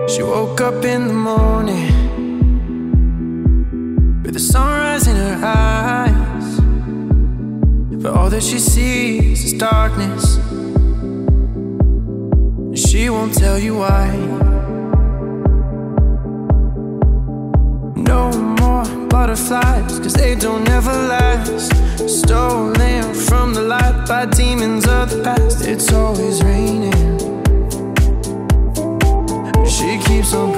She woke up in the morning with the sunrise in her eyes, but all that she sees is darkness. She won't tell you why. No more butterflies, 'cause they don't ever last. Stolen from the light by demons of the past. It's always raining. She keeps on